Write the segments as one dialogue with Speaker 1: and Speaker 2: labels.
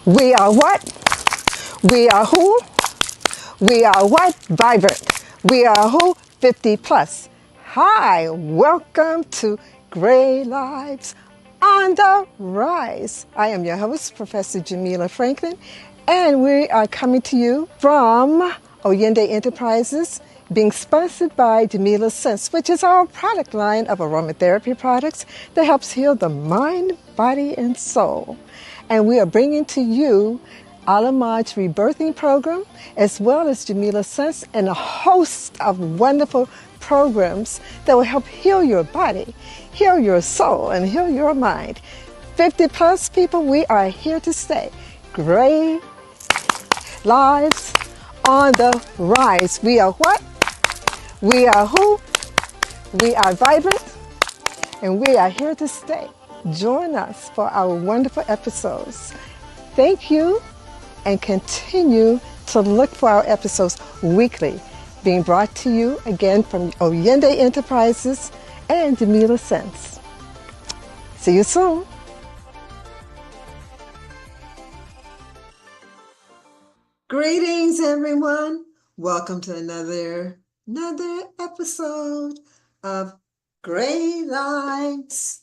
Speaker 1: We are what? We are who? We are what? Vibrant. We are who? 50 plus. Hi, welcome to Gray Lives on the Rise. I am your host, Professor Jamila Franklin, and we are coming to you from Oyende Enterprises, being sponsored by Jamila Sense, which is our product line of aromatherapy products that helps heal the mind, body, and soul. And we are bringing to you Alamaj's Rebirthing Program, as well as Jamila Sense, and a host of wonderful programs that will help heal your body, heal your soul, and heal your mind. 50 plus people, we are here to stay. Gray Lives on the Rise. We are what? We are who? We are vibrant, and we are here to stay. Join us for our wonderful episodes. Thank you, and continue to look for our episodes weekly, being brought to you again from Oyende Enterprises and Jamila Sense. See you soon. Greetings, everyone. Welcome to another episode of Gray Lives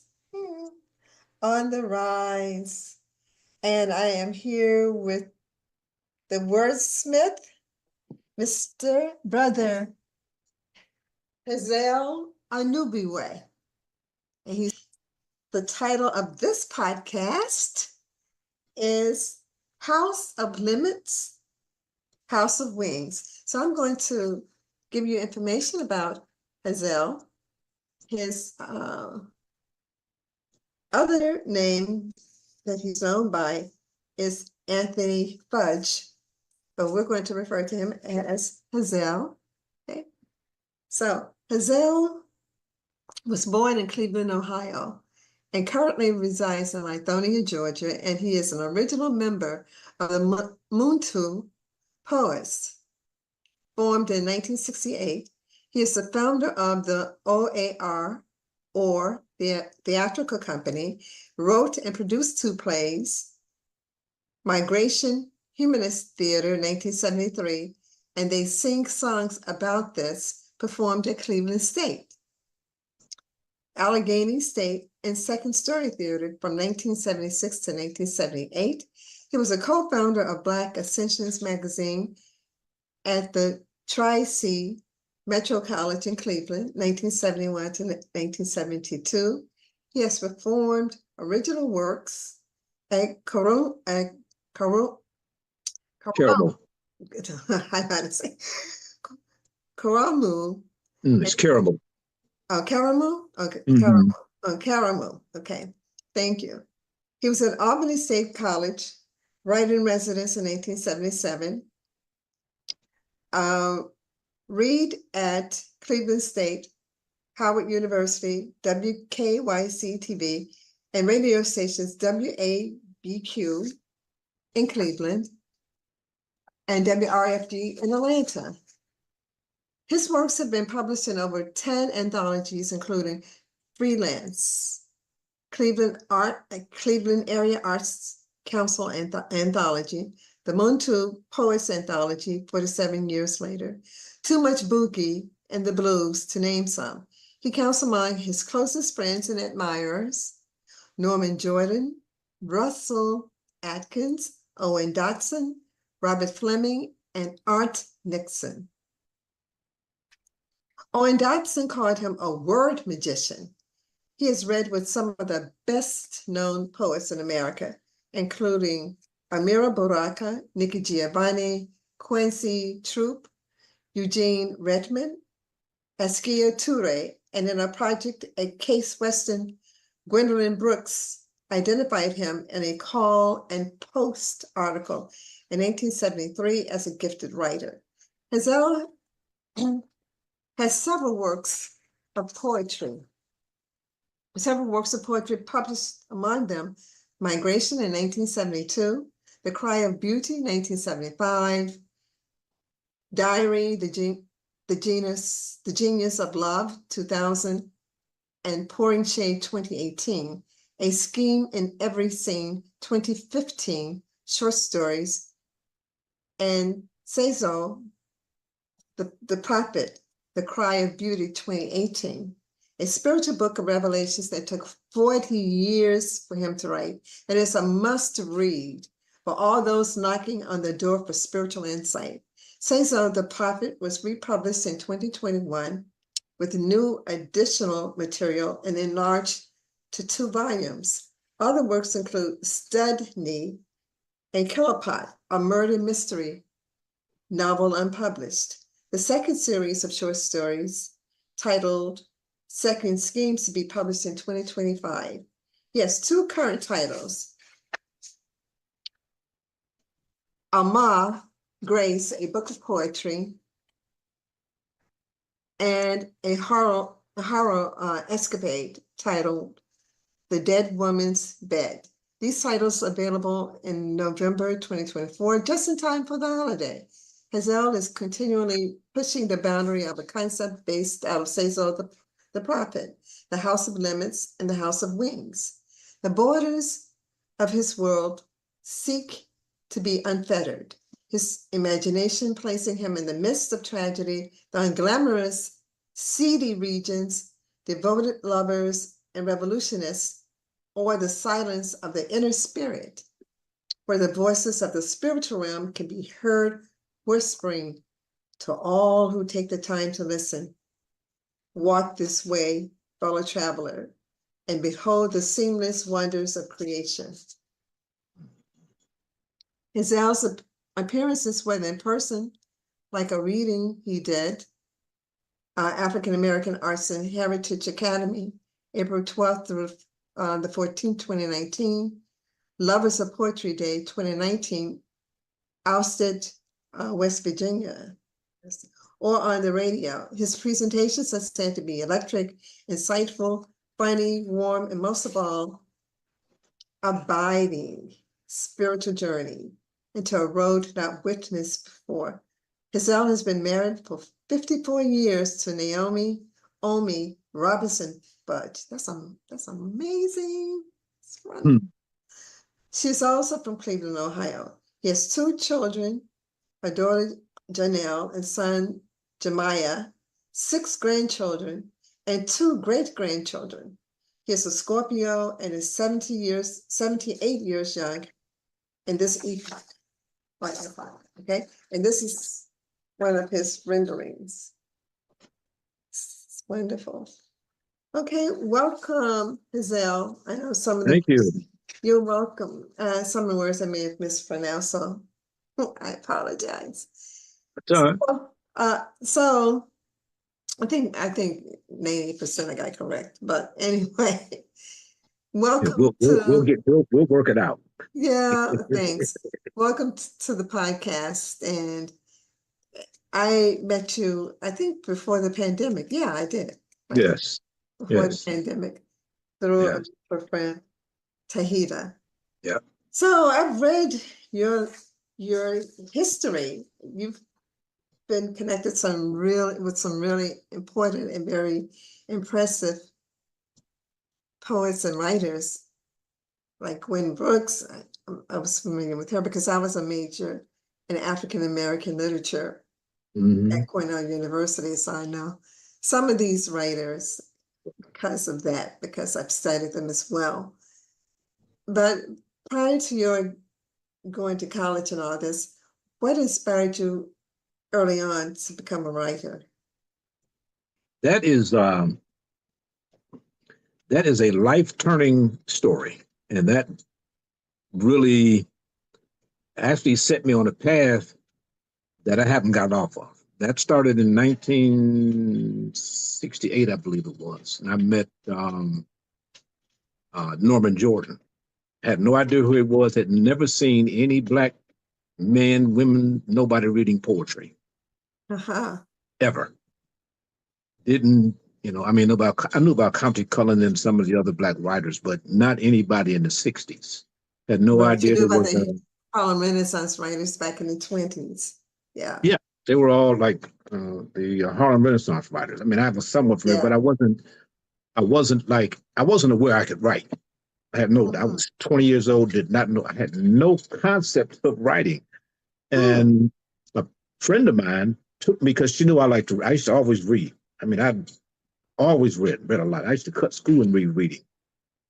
Speaker 1: on the Rise. And I am here with the wordsmith, Mr. Brother Hzal Anubewei. And the title of this podcast is House of Limits, House of Wings. So I'm going to give you information about Hzal. His other name that he's known by is Anthony Fudge, but we're going to refer to him as Hzal. Okay. So Hzal was born in Cleveland, Ohio, and currently resides in Lithonia, Georgia, and he is an original member of the Muntu Poets, formed in 1968. He is the founder of the OAR, or the theatrical company, wrote and produced 2 plays, Migration Humanist Theater, 1973, and They Sing Songs About This, performed at Cleveland State, Allegheny State, and Second Story Theater from 1976 to 1978. He was a co-founder of Black Ascensions magazine at the Tri-C Metro College in Cleveland, 1971 to 1972. He has performed original works at Karamu.
Speaker 2: It's Karamu.
Speaker 1: Oh, Karamu? Okay,
Speaker 2: Mm-hmm.
Speaker 1: Karamu. Okay, thank you. He was at Albany State College, right in residence in 1977. Read at Cleveland State, Howard University, WKYC-TV, and radio stations WABQ in Cleveland and WRFG in Atlanta. His works have been published in over 10 anthologies, including Freelance, Cleveland Area Arts Council Anthology, the Muntu Poets Anthology, 47 years later, Too Much Boogie and the Blues, to name some. He counts among his closest friends and admirers Norman Jordan, Russell Atkins, Owen Dodson, Robert Fleming, and Art Nixon. Owen Dodson called him a word magician. He has read with some of the best-known poets in America, including Amira Baraka, Nikki Giovanni, Quincy Troop, Eugene Redmond, Askia Toure, and in a project at Case Western, Gwendolyn Brooks identified him in a Call and Post article in 1973 as a gifted writer. Hzal has several works of poetry published, among them Migration in 1972, The Cry of Beauty, 1975, Diary, The Genius of Love, 2000, and Pouring Shade, 2018, A Scheme in Every Scene, 2015, short stories, and Hzal, the Prophet, The Cry of Beauty 2018, a spiritual book of revelations that took 40 years for him to write. And it's a must read for all those knocking on the door for spiritual insight. Hzal, the Prophet, was republished in 2021 with new additional material and enlarged to 2 volumes. Other works include Studney and Kilopot, a murder mystery novel unpublished. The second series of short stories, titled Second Schemes, to be published in 2025. Yes, 2 current titles. Amira Grace, a book of poetry, and a horror escapade titled The Dead Woman's Bed. These titles are available in November 2024, just in time for the holiday. Hzal is continually pushing the boundary of a concept based out of Hzal, the Prophet, the House of Limits, and the House of Wings. The borders of his world seek to be unfettered, his imagination placing him in the midst of tragedy, the unglamorous, seedy regions, devoted lovers, and revolutionists, or the silence of the inner spirit, where the voices of the spiritual realm can be heard whispering to all who take the time to listen. Walk this way, fellow traveler, and behold the seamless wonders of creation. Hzal's appearances, whether in person, like a reading he did, African American Arts and Heritage Academy, April 12th through the 14th, 2019, Lovers of Poetry Day 2019, Ousted, West Virginia, or on the radio. His presentations are said to be electric, insightful, funny, warm, and most of all, abiding spiritual journey into a road not witnessed before. Hzal has been married for 54 years to Naomi Omi Robinson Fudge. That's amazing. She's also from Cleveland, Ohio. He has 2 children, a daughter, Janelle, and son, Jemiah, 6 grandchildren, and 2 great-grandchildren. He is a Scorpio and is 78 years young in this epoch. Okay, and this is one of his renderings. It's wonderful. Okay, welcome, Hzal. I know some of the—
Speaker 2: Thank you.
Speaker 1: You're welcome. Some of the words I may have mispronounced, so I apologize.
Speaker 2: That's all right.
Speaker 1: So I think 90% I got correct, but anyway, welcome
Speaker 2: We'll work it out.
Speaker 1: Yeah, thanks. Welcome to the podcast. And I met you, I think, before the pandemic. Yeah, I did. Right?
Speaker 2: Yes.
Speaker 1: Before the pandemic, through a friend, Tahita.
Speaker 2: Yeah.
Speaker 1: So I've read your history. You've been connected with some really important and very impressive poets and writers, like Gwendolyn Brooks. I was familiar with her because I was a major in African American literature at Cornell University. So I know some of these writers because of that, because I've studied them as well. But prior to your going to college and all this, what inspired you early on to become a writer?
Speaker 2: That is a life-turning story, and that really actually set me on a path that I haven't gotten off of. That started in 1968, I believe it was, and I met Norman Jordan. Had no idea who he was, had never seen any Black men, women, nobody reading poetry. Ever. Didn't, I knew about Countee Cullen and some of the other Black writers, but not anybody in the 60s. Had no idea.
Speaker 1: You knew about the Harlem Renaissance writers back in the 20s. Yeah.
Speaker 2: Yeah, they were all like the Harlem Renaissance writers. I mean, I was somewhat familiar, but I wasn't aware I could write. I was 20 years old, did not know, I had no concept of writing. And a friend of mine took me, because she knew I used to always read. I mean, I always read a lot. I used to cut school and read reading.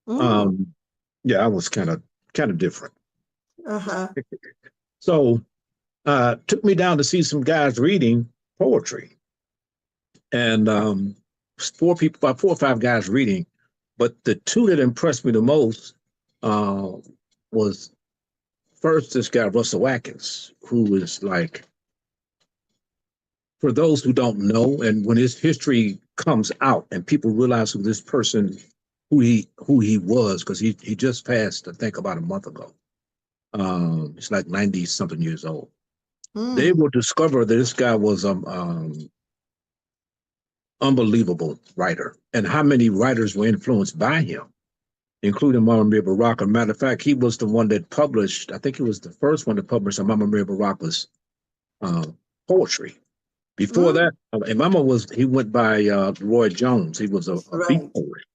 Speaker 2: Yeah, I was kind of different. So took me down to see some guys reading poetry. And about 4 or 5 guys reading. But the two that impressed me the most was first this guy, Russell Watkins, who is like, for those who don't know, and when his history comes out and people realize who this person, who he was, because he just passed, I think, about a month ago. He's like 90 something years old. They will discover that this guy was unbelievable writer, and how many writers were influenced by him, including Amira Baraka. Matter of fact, he was the one that published, I think he was the first one to publish Amira Baraka's poetry. Before that, and he went by Roy Jones. He was a beat poet.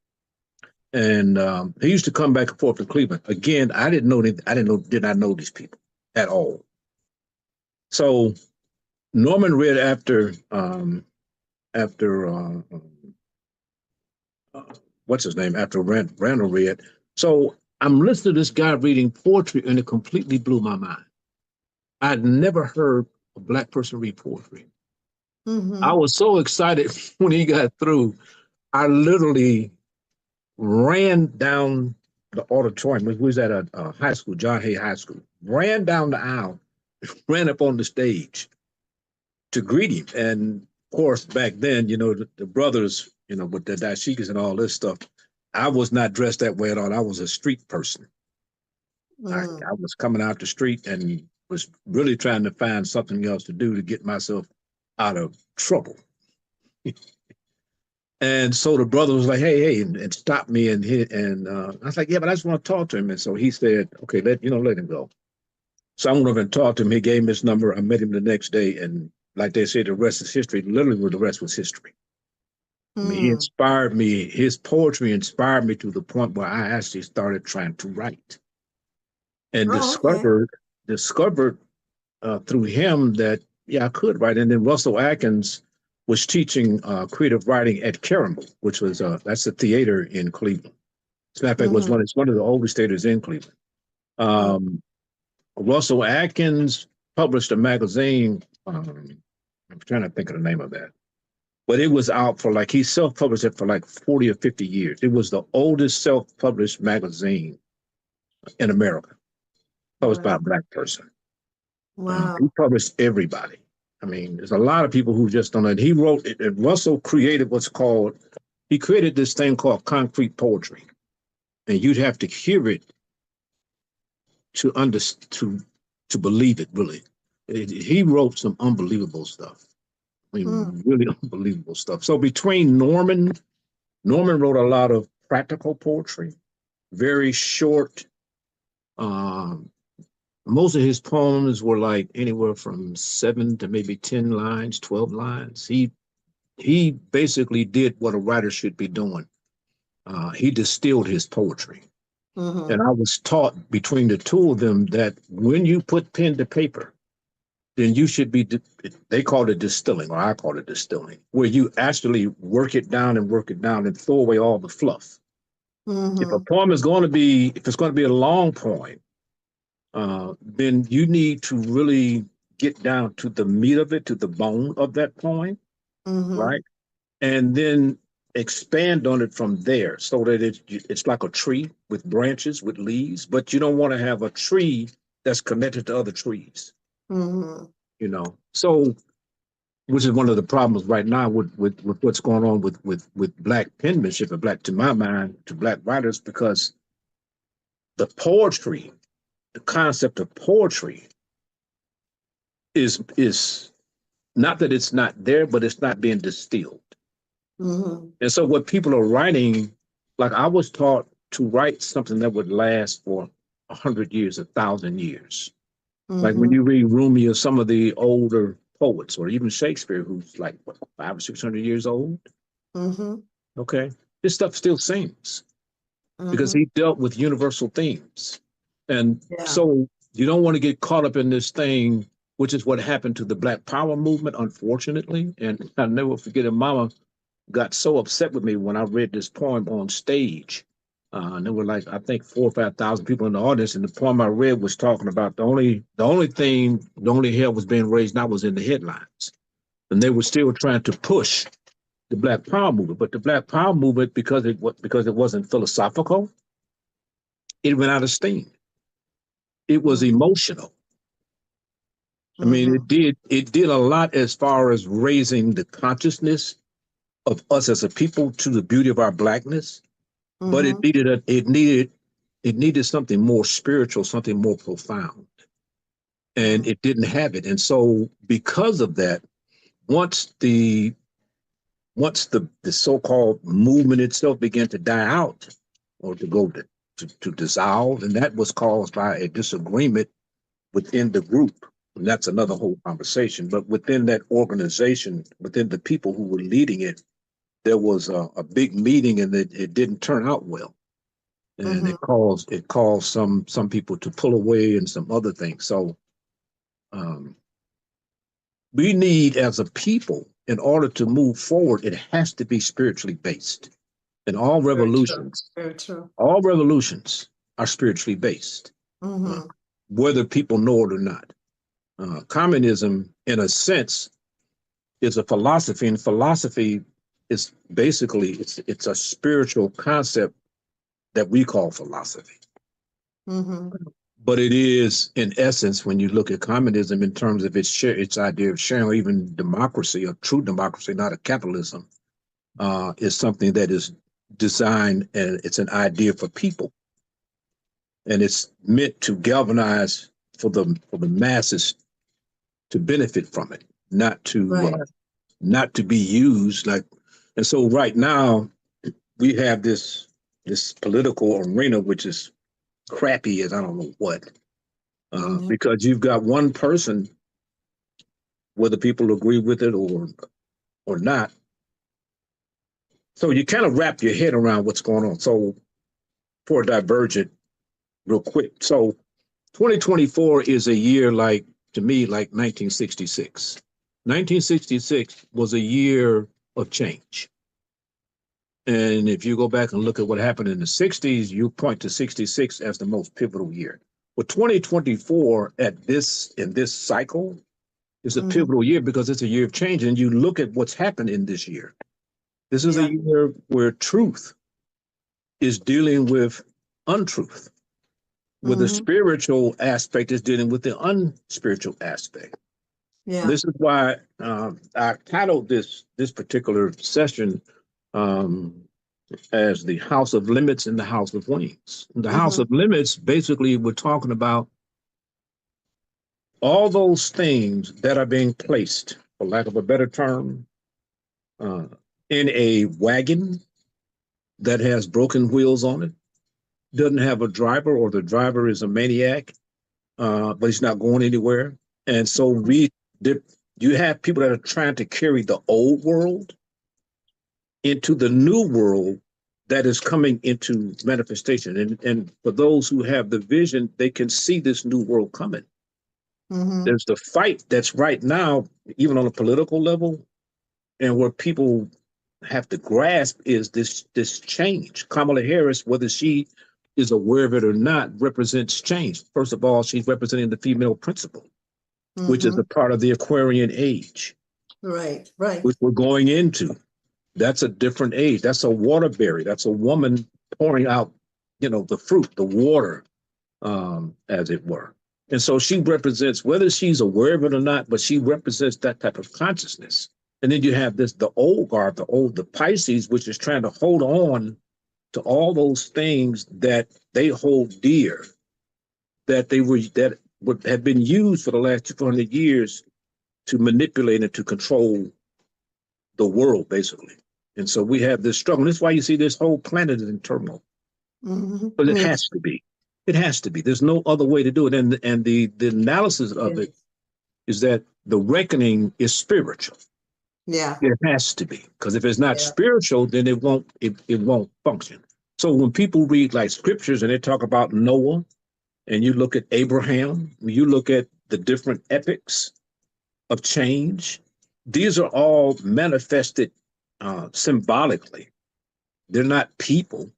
Speaker 2: And he used to come back and forth to Cleveland. Again, I did not know these people at all. So Norman read after what's his name? After Randall read. So I'm listening to this guy reading poetry, and it completely blew my mind. I'd never heard a Black person read poetry. I was so excited when he got through. I literally ran down the auditorium. We was at a high school, John Hay High School. Ran down the aisle, ran up on the stage to greet him. And of course, back then, the brothers, with the dashikis and all this stuff, I was not dressed that way at all. I was a street person. I was coming out the street and was really trying to find something else to do to get myself out of trouble. And so the brother was like, hey, and stopped me and I was like, yeah, but I just want to talk to him. And so he said, okay, let him go. So I went over and talked to him. He gave me his number. I met him the next day. And like they say, the rest is history. Literally, the rest was history. I mean, he inspired me. His poetry inspired me to the point where I actually started trying to write, and discovered through him that, yeah, I could write. And then Russell Atkins was teaching creative writing at Caramel, which was that's a theater in Cleveland. As a matter of fact, it's one of the oldest theaters in Cleveland. Russell Atkins published a magazine. I'm trying to think of the name of that, but it was out for he self-published it for like 40 or 50 years. It was the oldest self-published magazine in America, published by a Black person. Wow. He published everybody. I mean, there's a lot of people who just don't know. He wrote it, and Russell created he created this thing called concrete poetry. And you'd have to hear it to believe it, really. He wrote some unbelievable stuff. I mean, really unbelievable stuff. So between Norman wrote a lot of practical poetry, very short. Most of his poems were like anywhere from 7 to maybe 10 lines, 12 lines. He basically did what a writer should be doing. He distilled his poetry. And I was taught between the two of them that when you put pen to paper, then you should be, they called it distilling, or I call it distilling, where you actually work it down and throw away all the fluff. If a poem is going to be, if it's going to be a long poem, then you need to really get down to the meat of it, to the bone of that poem, right? And then expand on it from there, so that it's like a tree with branches, with leaves, but you don't want to have a tree that's connected to other trees. So, which is one of the problems right now with what's going on with Black penmanship, and to my mind, to Black writers, because the poetry, the concept of poetry is not that it's not there, but it's not being distilled. And so what people are writing, like I was taught to write something that would last for 100 years, 1,000 years. Like when you read Rumi or some of the older poets, or even Shakespeare, who's like, what, 500 or 600 years old? Okay. This stuff still sings. because he dealt with universal themes. And so you don't want to get caught up in this thing, which is what happened to the Black Power movement, unfortunately. And I'll never forget it. Mama got so upset with me when I read this poem on stage. And there were like, I think 4,000 or 5,000 people in the audience. And the poem I read was talking about the only hell was being raised now was in the headlines. And they were still trying to push the Black Power movement. But the Black Power movement, because it wasn't philosophical, it went out of steam. It was emotional. I mean, it did a lot as far as raising the consciousness of us as a people to the beauty of our Blackness. But it needed something more spiritual, something more profound. And it didn't have it. And so because of that, once the so-called movement itself began to die out or to go to dissolve, and that was caused by a disagreement within the group. And that's another whole conversation. But within that organization, within the people who were leading it, there was a big meeting, and it didn't turn out well. And it caused some people to pull away and some other things. So we need, as a people, in order to move forward, it has to be spiritually based. And all revolutions, all revolutions are spiritually based, whether people know it or not. Communism, in a sense, is a philosophy, and philosophy is basically it's a spiritual concept that we call philosophy. But it is, in essence, when you look at communism in terms of its idea of sharing, or even democracy, a true democracy, not a capitalism, is something that is designed, and it's an idea for people, and it's meant to galvanize for the masses to benefit from it, not to be used like. And so right now we have this political arena which is crappy as I don't know what, because you've got one person, whether people agree with it or not. So you kind of wrap your head around what's going on. So for a divergent, real quick. So 2024 is a year like, to me, like 1966. 1966 was a year of change. And if you go back and look at what happened in the 60s, you point to 66 as the most pivotal year. But 2024 in this cycle is a pivotal year because it's a year of change. And you look at what's happened in this year. This is a year where truth is dealing with untruth, where the spiritual aspect is dealing with the unspiritual aspect. This is why I titled this particular session as the House of Limits and the House of Wings. The House of Limits, basically, we're talking about all those things that are being placed, for lack of a better term, in a wagon that has broken wheels on it, doesn't have a driver, or the driver is a maniac, but he's not going anywhere. And so you have people that are trying to carry the old world into the new world that is coming into manifestation. And for those who have the vision, they can see this new world coming. There's the fight that's right now, even on a political level, and where people have to grasp is this change. Kamala Harris, whether she is aware of it or not, represents change. First of all, she's representing the female principle, which is a part of the Aquarian age.
Speaker 1: Right.
Speaker 2: Which we're going into. That's a different age. That's a waterberry. That's a woman pouring out, the fruit, the water, as it were. And so she represents, whether she's aware of it or not, but she represents that type of consciousness. And then you have the old guard, the Pisces, which is trying to hold on to all those things that they hold dear, that had been used for the last 200 years to manipulate and to control the world, basically. And so we have this struggle. That's why you see this whole planet is in turmoil. But it has to be. It has to be. There's no other way to do it. And the analysis of it is that the reckoning is spiritual.
Speaker 1: Yeah.
Speaker 2: It has to be. Because if it's not spiritual, then it won't function. So when people read like scriptures and they talk about Noah, and you look at Abraham, you look at the different epics of change, these are all manifested symbolically. They're not people.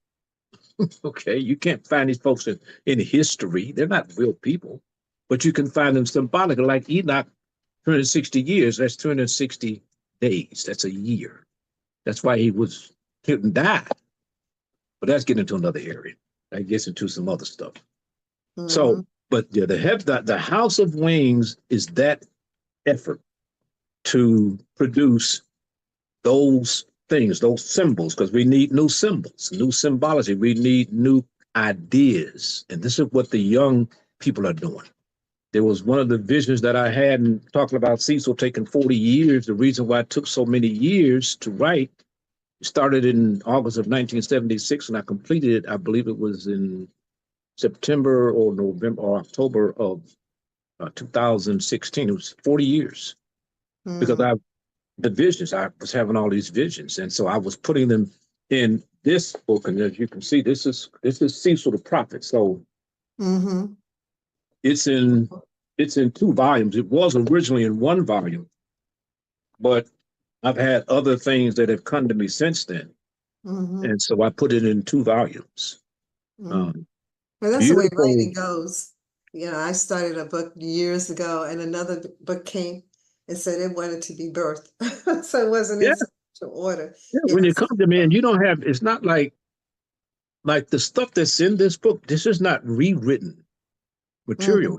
Speaker 2: Okay, you can't find these folks in history. They're not real people, but you can find them symbolically. Like Enoch, 260 years, that's 260 days. That's a year. That's why he was killed and died. But that's getting into another area. That gets into some other stuff. So, but yeah, the House of Wings is that effort to produce those things, those symbols, because we need new symbols, new symbology. We need new ideas. And this is what the young people are doing. There was one of the visions that I had in talking about Cecil taking 40 years. The reason why it took so many years to write started in August of 1976, and I completed it, I believe it was in September or November or October of 2016. It was 40 years because the visions, I was having all these visions. And so I was putting them in this book. And as you can see, this is Cecil the Prophet. So it's in two volumes. It was originally in one volume, but I've had other things that have come to me since then. And so I put it in two volumes.
Speaker 3: Well, that's the way writing goes. You know, I started a book years ago and another book came and said it wanted to be birthed. So it wasn't in such order.
Speaker 2: Yeah, when you come to me and you don't have, it's not like the stuff that's in this book, this is not rewritten material.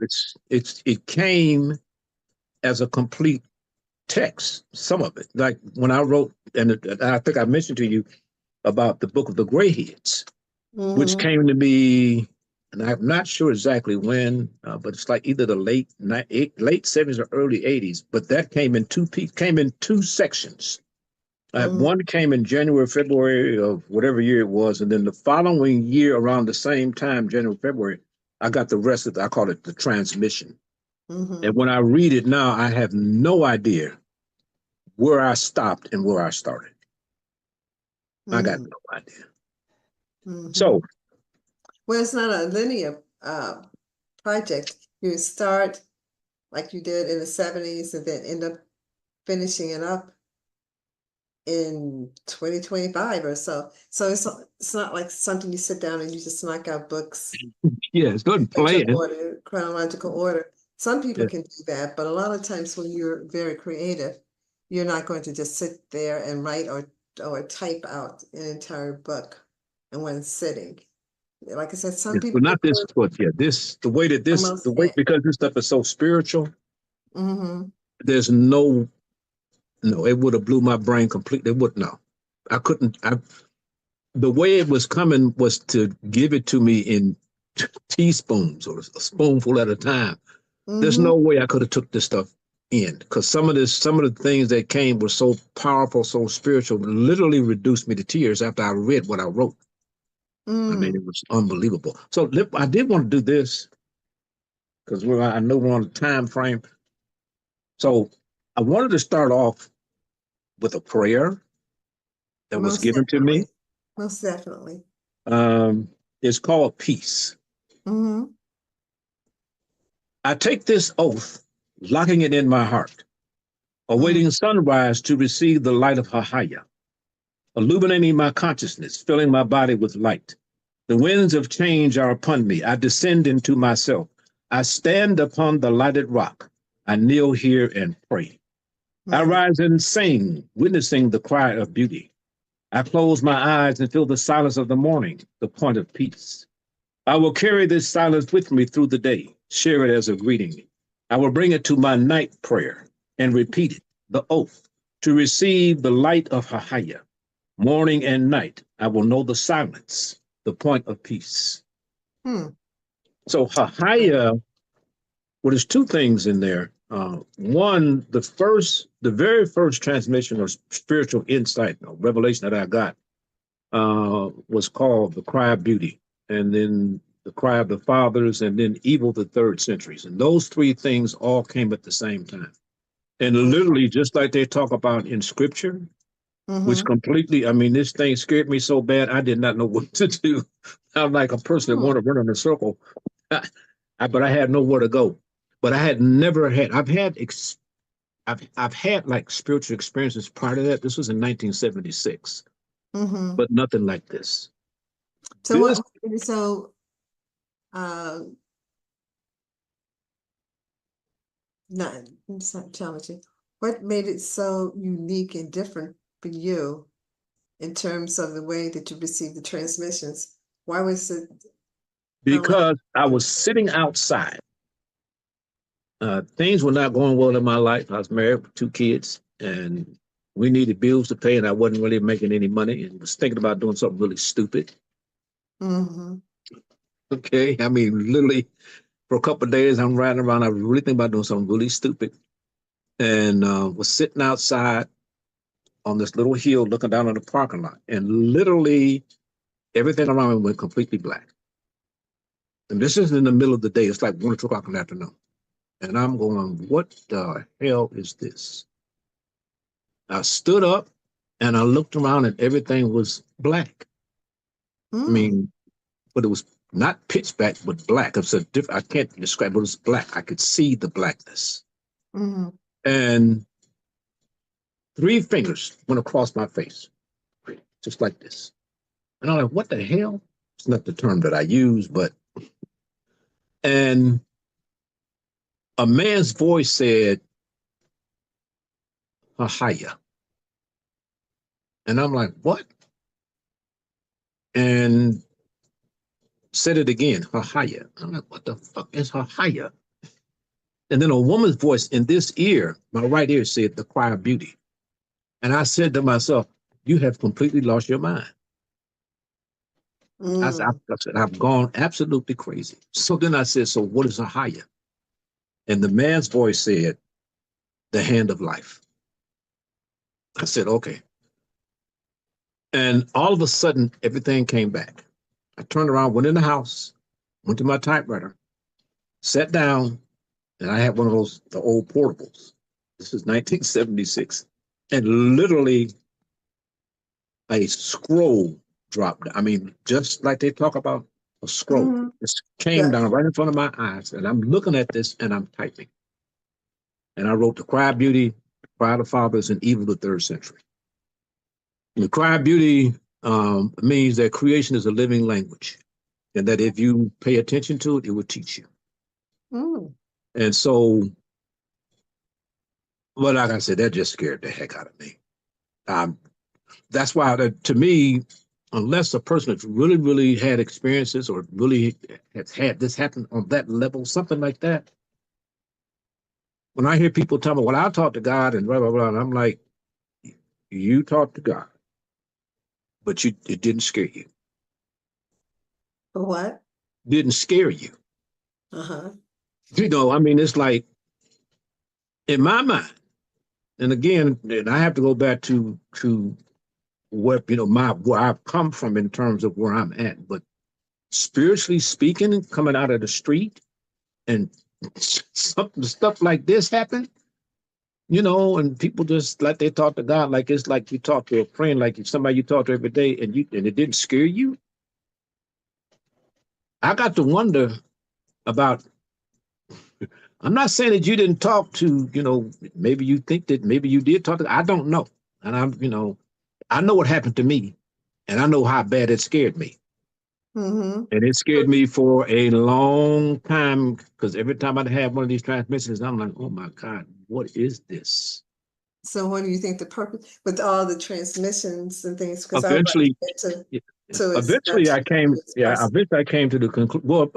Speaker 2: It came as a complete text, some of it. Like when I wrote, and I think I mentioned to you about the book of the Greyheads, which came to me, and I'm not sure exactly when, but it's like either the late 70s or early 80s. But that came in two sections. One came in January, February of whatever year it was, and then the following year, around the same time, January, February, I got the rest of it. I call it the transmission. And when I read it now, I have no idea where I stopped and where I started. I got no idea. So,
Speaker 3: well, it's not a linear project. You start like you did in the 70s and then end up finishing it up in 2025 or so. So it's not like something you sit down and you just knock out books.
Speaker 2: Yeah, it's good playing.
Speaker 3: Chronological order. Some people can do that, but a lot of times when you're very creative, you're not going to just sit there and write or type out an entire book in one sitting. Like I said, some people.
Speaker 2: But not this book. Yeah, the way because this stuff is so spiritual. There's no, it would have blew my brain completely. It would I couldn't. The way it was coming was to give it to me in teaspoons or a spoonful at a time. There's no way I could have took this stuff in, because some of the things that came were so powerful, so spiritual, literally reduced me to tears after I read what I wrote. I mean, it was unbelievable. So I did want to do this because I know we're on a time frame. So I wanted to start off with a prayer that was given to me.
Speaker 3: Most definitely.
Speaker 2: It's called Peace. I take this oath, locking it in my heart, awaiting sunrise to receive the light of Hahaya, illuminating my consciousness, filling my body with light. The winds of change are upon me. I descend into myself. I stand upon the lighted rock. I kneel here and pray. I rise and sing, witnessing the cry of beauty. I close my eyes and feel the silence of the morning, the point of peace. I will carry this silence with me through the day, share it as a greeting. I will bring it to my night prayer and repeat it, the oath, to receive the light of Hahaya. Morning and night, I will know the silence, the point of peace. So Hahaya, there's two things in there. One, the very first transmission of spiritual insight or revelation that I got was called the Cry of Beauty, and then the Cry of the Fathers, and then Evil the Third Centuries. And those three things all came at the same time. And literally, just like they talk about in scripture, which completely, I mean, this thing scared me so bad, I did not know what to do. I'm like a person that want to run in a circle, but I had nowhere to go. But I had never had, I've had like spiritual experiences prior to that. This was in 1976, but nothing like this.
Speaker 3: So
Speaker 2: This,
Speaker 3: what? So, not it's not challenging. What made it so unique and different for you in terms of the way that you received the transmissions? Why was it unlike?
Speaker 2: because I was sitting outside. Things were not going well in my life. I was married with 2 kids, and we needed bills to pay, and I wasn't really making any money, and was thinking about doing something really stupid. Okay, I mean, literally, for a couple of days, I'm riding around. I was really thinking about doing something really stupid, and was sitting outside on this little hill, looking down on the parking lot, and literally everything around me went completely black. And this is in the middle of the day. It's like 1 or 2 o'clock in the afternoon. And I'm going, what the hell is this? I stood up and I looked around and everything was black. I mean, but it was not pitch black, but black. It's a I can't describe, but it was black. I could see the blackness. And 3 fingers went across my face, just like this. And I'm like, what the hell? It's not the term that I use, but, and a man's voice said, Ahaya. And I'm like, what? And said it again, Ahaya. I'm like, what the fuck is Ahaya? And then a woman's voice in this ear, my right ear, said, the cry of beauty. And I said to myself, you have completely lost your mind. I said, I've gone absolutely crazy. So then I said, so what is Ahaya? And the man's voice said, the hand of life. I said, okay. And all of a sudden, everything came back. I turned around, went in the house, went to my typewriter, sat down, and I had one of those, the old portables. This is 1976. And literally a scroll dropped. I mean, just like they talk about a scroll. It came down right in front of my eyes. And I'm looking at this and I'm typing. And I wrote the cry of beauty, cry of the fathers, and evil of the 3rd century. And the cry of beauty means that creation is a living language. And that if you pay attention to it, it will teach you. And so, well, like I said, that just scared the heck out of me. That's why, to me, unless a person has really, really had experiences or really has had this happen on that level, something like that, when I hear people tell me, well, I'll talk to God and blah, blah, blah, and I'm like, you talk to God, but it didn't scare you.
Speaker 3: What?
Speaker 2: Didn't scare you. You know, I mean, it's like, in my mind, and again, and I have to go back to what, you know, where I've come from in terms of where I'm at, but spiritually speaking, coming out of the street and stuff like this happen, you know, and people just like they talk to God, like it's like you talk to a friend, like somebody you talk to every day, and it didn't scare you. I got to wonder about. I'm not saying that you didn't talk to, you know, maybe you think that maybe you did talk to. I don't know, and I'm, you know, I know what happened to me, and I know how bad it scared me. And it scared me for a long time because every time I'd have one of these transmissions, I'm like, oh my God, what is this?
Speaker 3: So what do you think the purpose with all the transmissions and things? Because
Speaker 2: Eventually, eventually I came to the conclusion. Well,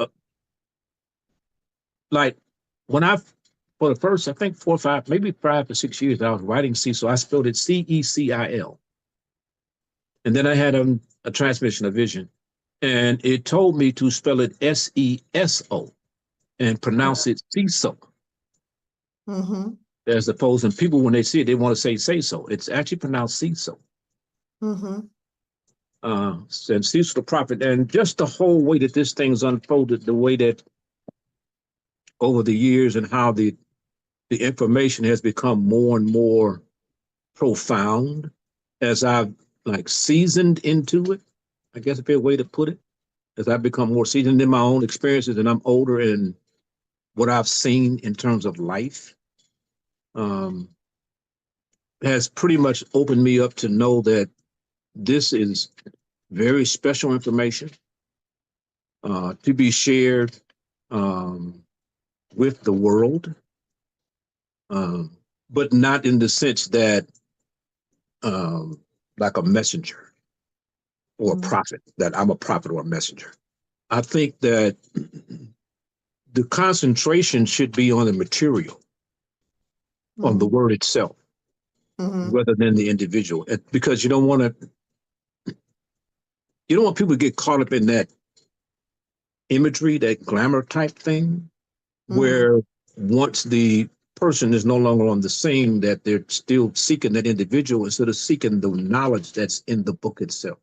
Speaker 2: like when for the first, I think 4 or 5, maybe 5 to 6 years, I was writing Cecil. I spelled it Cecil. And then I had a transmission, a vision. And it told me to spell it Seso and pronounce it Cecil. As opposed to people, when they see it, they want to say so. It's actually pronounced Cecil. And Cecil the prophet. And just the whole way that this thing's unfolded, the way that over the years and how the information has become more and more profound as I've like seasoned into it, I guess a fair way to put it, as I become more seasoned in my own experiences and I'm older in what I've seen in terms of life, um, has pretty much opened me up to know that this is very special information to be shared um, with the world, um, but not in the sense that um, like a messenger or a prophet, that I'm a prophet or a messenger. I think that the concentration should be on the material, on the word itself, rather than the individual, because you don't want people to get caught up in that imagery, that glamour type thing, where once the person is no longer on the scene, that they're still seeking that individual instead of seeking the knowledge that's in the book itself.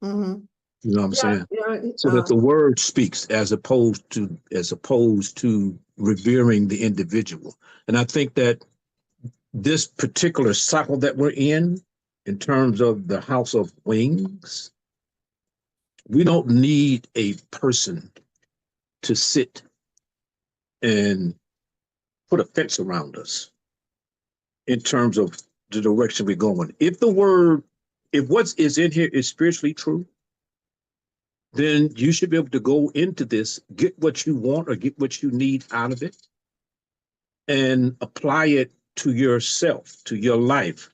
Speaker 2: You know what I'm saying? So that the word speaks as opposed to revering the individual. And I think that this particular cycle that we're in terms of the House of Wings, we don't need a person to sit and put a fence around us in terms of the direction we're going. If what is in here is spiritually true, then you should be able to go into this, get what you want or get what you need out of it, and apply it to yourself, to your life,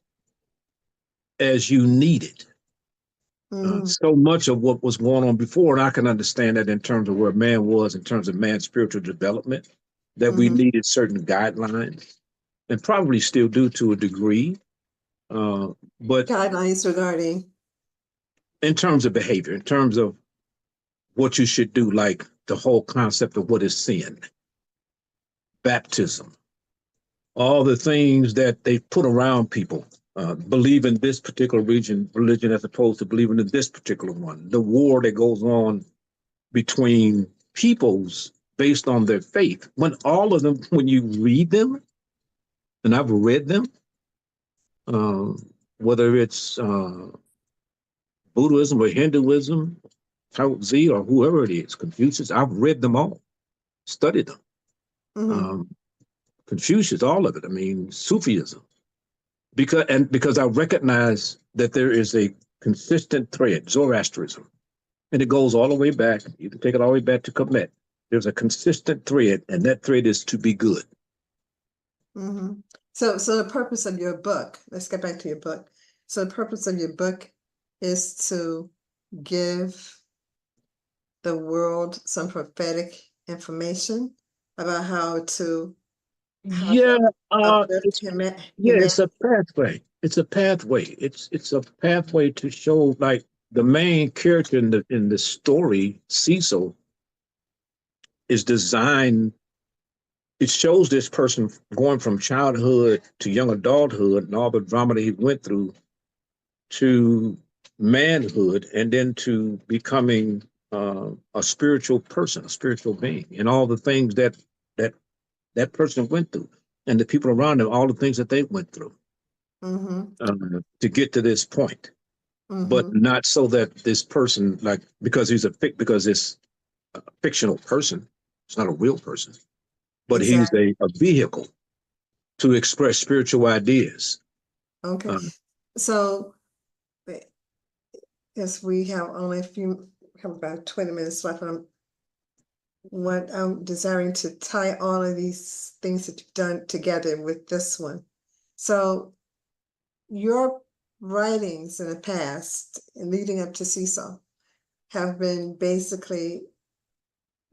Speaker 2: as you need it. So much of what was going on before, and I can understand that in terms of where man was, in terms of man's spiritual development, that we needed certain guidelines, and probably still do to a degree. But
Speaker 3: guidelines regarding
Speaker 2: in terms of behavior, in terms of what you should do, like the whole concept of what is sin, baptism, all the things that they put around people, believe in this particular religion as opposed to believing in this particular one, the war that goes on between peoples based on their faith, when all of them, when you read them, and I've read them, whether it's Buddhism or Hinduism, Hzal or whoever it is, Confucius, I've read them all, studied them. Confucius, all of it. I mean, Sufism, because I recognize that there is a consistent thread, Zoroastrianism, and it goes all the way back. You can take it all the way back to Kemet. There's a consistent thread, and that thread is to be good.
Speaker 3: So the purpose of your book, let's get back to your book. So the purpose of your book is to give the world some prophetic information about how to
Speaker 2: Yeah,
Speaker 3: uplift
Speaker 2: it's
Speaker 3: humanity.
Speaker 2: a pathway. It's a pathway. It's a pathway to show, like, the main character in the story, Cecil, is designed. It shows this person going from childhood to young adulthood and all the drama that he went through to manhood, and then to becoming a spiritual person, a spiritual being, and all the things that person went through, and the people around him, all the things that they went through to get to this point. But not so that this person, like, because it's a fictional person, it's not a real person, but he's a vehicle to express spiritual ideas.
Speaker 3: Okay. So, yes, we have only have about 20 minutes left. What I'm desiring to tie all of these things that you've done together with this one. So, your writings in the past and leading up to Cecil have been basically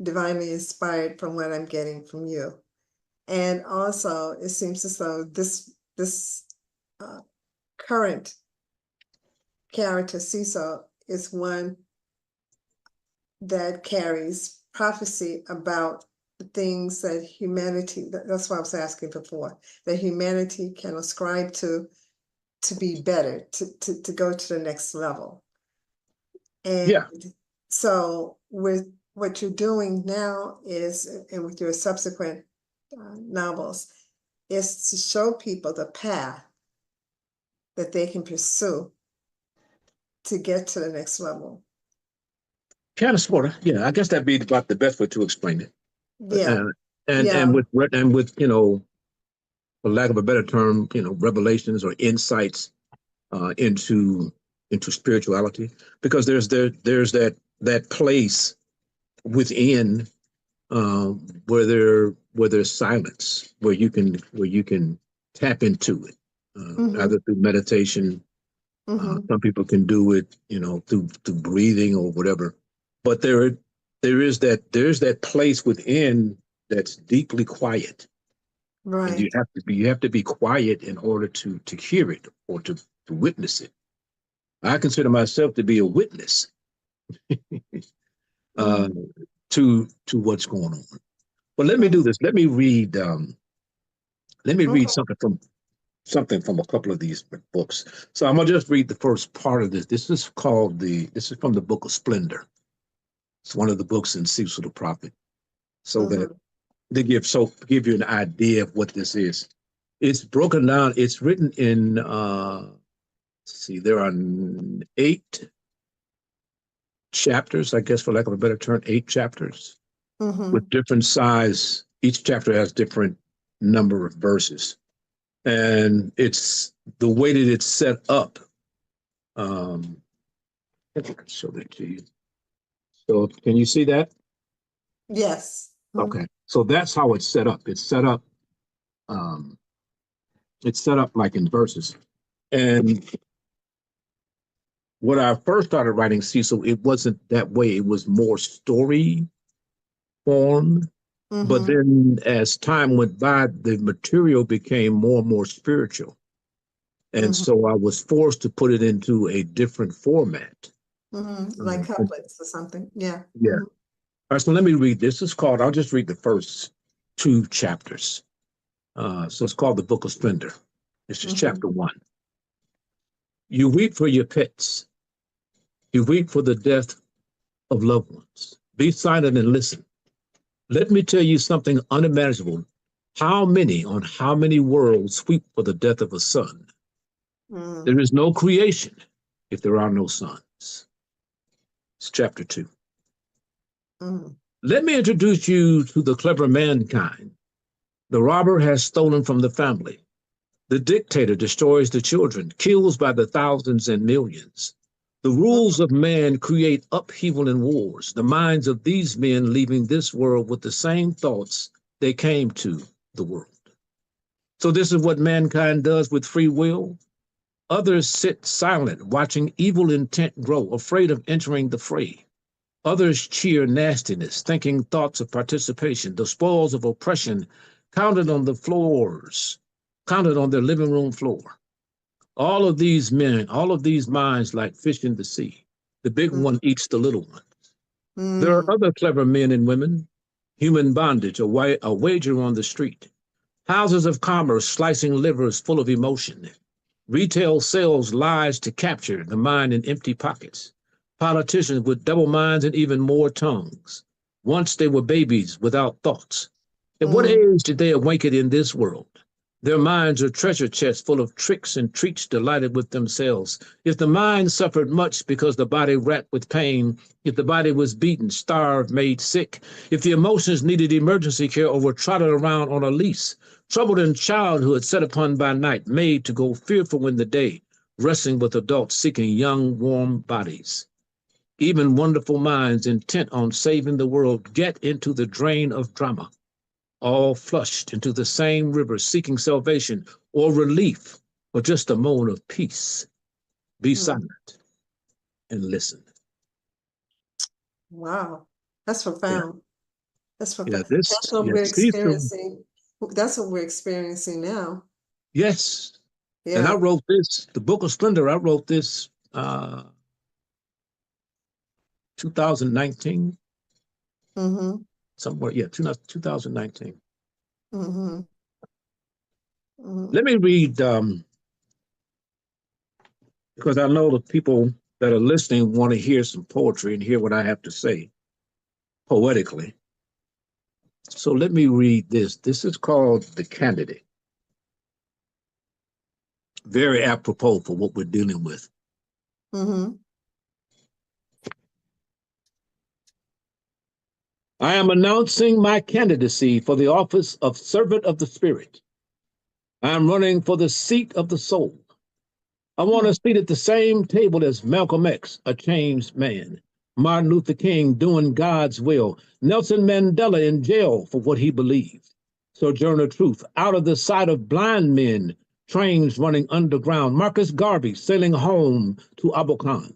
Speaker 3: divinely inspired from what I'm getting from you. And also, it seems as though this current character, Cecil, is one that carries prophecy about the things that humanity, that's what I was asking before, that humanity can ascribe to be better, to go to the next level. And so with what you're doing now is, and with your subsequent novels, is to show people the path that they can pursue to get to the next level?
Speaker 2: Kind of, sort of, yeah. I guess that'd be about the best way to explain it.
Speaker 3: Yeah.
Speaker 2: And with for lack of a better term, revelations or insights into spirituality, because there's that place within where there's silence, where you can tap into it, either through meditation. Some people can do it, through breathing or whatever. But there's that place within that's deeply quiet,
Speaker 3: Right.
Speaker 2: and you have to be quiet in order to hear it or to witness it. I consider myself to be a witness to what's going on. But let me do this. Let me read something from a couple of these books. So I'm gonna just read the first part of this. This is from the book of Splendor. It's one of the books in Cecil the Prophet. So that they give you an idea of what this is. It's broken down. It's written in let's see, there are 8 chapters, I guess, for lack of a better term, 8 chapters with different size. Each chapter has different number of verses. And it's the way that it's set up. I think I can show that to you. So can you see that?
Speaker 3: Yes.
Speaker 2: Okay. So that's how it's set up. It's set up like in verses. And when I first started writing Cecil, it wasn't that way. It was more story form. But then as time went by, the material became more and more spiritual. And so I was forced to put it into a different format.
Speaker 3: Like couplets or something. Yeah.
Speaker 2: Yeah. All right, so let me read this. I'll just read the first 2 chapters. So it's called the Book of Splendor. This is chapter 1. You weep for your pets. You weep for the death of loved ones. Be silent and listen. Let me tell you something unimaginable. How many worlds weep for the death of a son? There is no creation if there are no sons. It's chapter 2. Let me introduce you to the clever mankind. The robber has stolen from the family. The dictator destroys the children, kills by the thousands and millions. The rules of man create upheaval and wars. The minds of these men leaving this world with the same thoughts they came to the world. So this is what mankind does with free will. Others sit silent, watching evil intent grow, afraid of entering the fray. Others cheer nastiness, thinking thoughts of participation, the spoils of oppression counted on their living room floor. All of these minds like fish in the sea. The big one eats the little one. There are other clever men and women, human bondage, a wager on the street. Houses of commerce slicing livers full of emotion. Retail sells lies to capture the mind in empty pockets. Politicians with double minds and even more tongues. Once they were babies without thoughts. At what age did they awaken in this world? Their minds are treasure chests full of tricks and treats delighted with themselves. If the mind suffered much because the body racked with pain, if the body was beaten, starved, made sick, if the emotions needed emergency care or were trotted around on a leash, troubled in childhood, set upon by night, made to go fearful in the day, wrestling with adults seeking young, warm bodies. Even wonderful minds intent on saving the world get into the drain of drama, all flushed into the same river, seeking salvation or relief or just a moment of peace. Be silent and listen.
Speaker 3: Wow. That's profound.
Speaker 2: Yeah.
Speaker 3: That's
Speaker 2: Yeah,
Speaker 3: profound. That's what we're
Speaker 2: Cecil.
Speaker 3: experiencing. That's what we're experiencing now.
Speaker 2: Yes.
Speaker 3: Yeah.
Speaker 2: And I wrote this, the Book of Splendor, I wrote this 2019. Somewhere, yeah, 2019. Let me read, because I know the people that are listening want to hear some poetry and hear what I have to say poetically. So let me read this. This is called The Candidate. very apropos for what we're dealing with.
Speaker 3: Mm-hmm.
Speaker 2: I am announcing my candidacy for the office of Servant of the Spirit. I am running for the seat of the soul. I want to sit at the same table as Malcolm X, a changed man, Martin Luther King doing God's will, Nelson Mandela in jail for what he believed, Sojourner Truth out of the sight of blind men, trains running underground, Marcus Garvey sailing home to Abokan,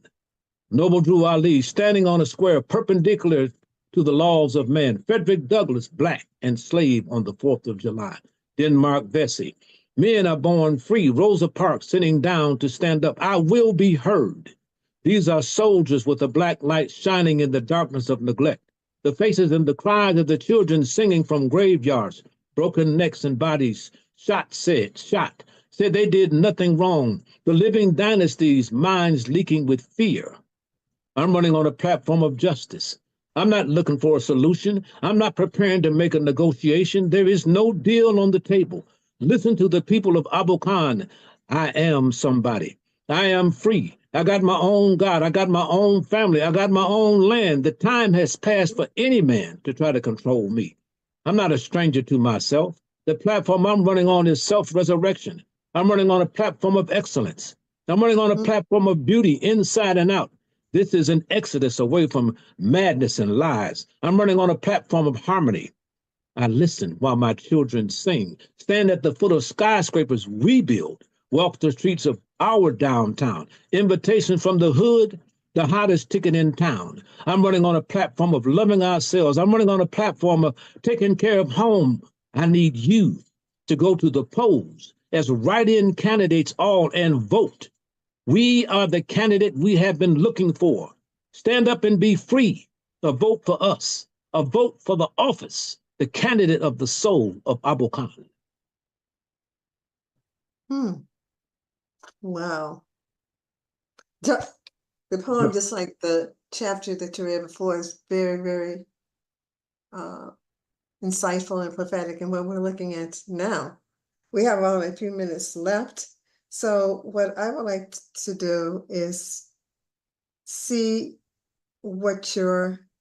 Speaker 2: Noble Drew Ali standing on a square perpendicular to the laws of man, Frederick Douglass, black and slave on the 4th of July, Denmark Vesey. Men are born free, Rosa Parks sitting down to stand up. I will be heard. These are soldiers with a black light shining in the darkness of neglect. The faces and the cries of the children singing from graveyards, broken necks and bodies, shot said they did nothing wrong. The living dynasties, minds leaking with fear. I'm running on a platform of justice. I'm not looking for a solution. I'm not preparing to make a negotiation. There is no deal on the table. Listen to the people of Abokan. I am somebody. I am free. I got my own God. I got my own family. I got my own land. The time has passed for any man to try to control me. I'm not a stranger to myself. The platform I'm running on is self-resurrection. I'm running on a platform of excellence. I'm running on a platform of beauty inside and out. This is an exodus away from madness and lies. I'm running on a platform of harmony. I listen while my children sing, stand at the foot of skyscrapers we build, walk the streets of our downtown. Invitation from the hood, the hottest ticket in town. I'm running on a platform of loving ourselves. I'm running on a platform of taking care of home. I need you to go to the polls as write-in candidates all and vote. We are the candidate we have been looking for. Stand up and be free. A vote for us. A vote for the office, the candidate of the soul of Abokan.
Speaker 3: Wow. The poem, just like the chapter that you read before, is very, very insightful and prophetic in what we're looking at now. We have only a few minutes left. So what I would like to do is see what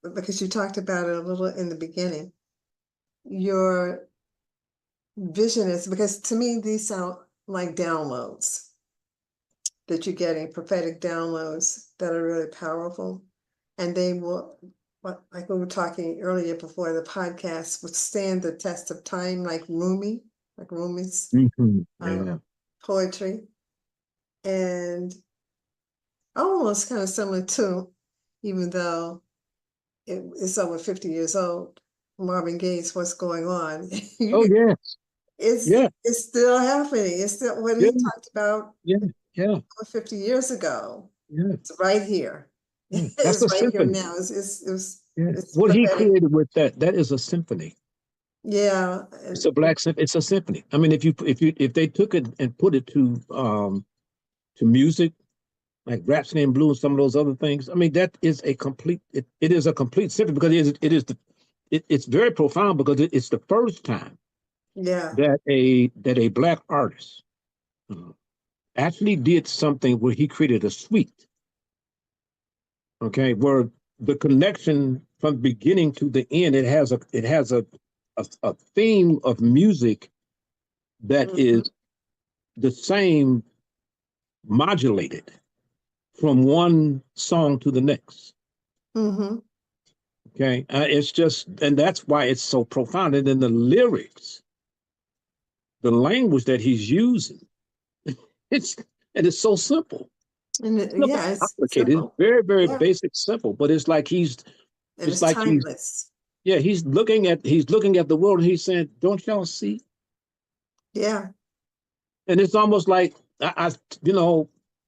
Speaker 3: because you talked about it a little in the beginning, your vision is, because to me, these sound like downloads that you're getting, prophetic downloads that are really powerful. And they will, like we were talking earlier before the podcast, withstand the test of time, like Rumi's poetry. And almost kind of similar to, even though it's over 50 years old, Marvin Gaye's What's Going On.
Speaker 2: Oh, yes.
Speaker 3: It's still happening. It's still what he talked about 50 years ago. It's right here.
Speaker 2: That's
Speaker 3: It's
Speaker 2: a
Speaker 3: right
Speaker 2: symphony.
Speaker 3: here now. It's
Speaker 2: what he
Speaker 3: prophetic.
Speaker 2: created with that is a symphony.
Speaker 3: Yeah.
Speaker 2: It's a black symphony. It's a symphony. I mean, if they took it and put it to music, like Rhapsody in Blue and some of those other things, I mean, that is a complete. It is a complete symphony because it's very profound because it's the first time that a black artist actually did something where he created a suite. Okay, where the connection from beginning to the end, it has a theme of music that is the same, modulated from one song to the next. Okay, it's just, and that's why it's so profound. And then the lyrics, the language that he's using, it's so simple.
Speaker 3: And
Speaker 2: it's complicated.
Speaker 3: simple.
Speaker 2: It's very, very basic, simple. But it's like it's like
Speaker 3: timeless.
Speaker 2: he's looking at the world and he's saying, "Don't y'all see?"
Speaker 3: Yeah.
Speaker 2: And it's almost like I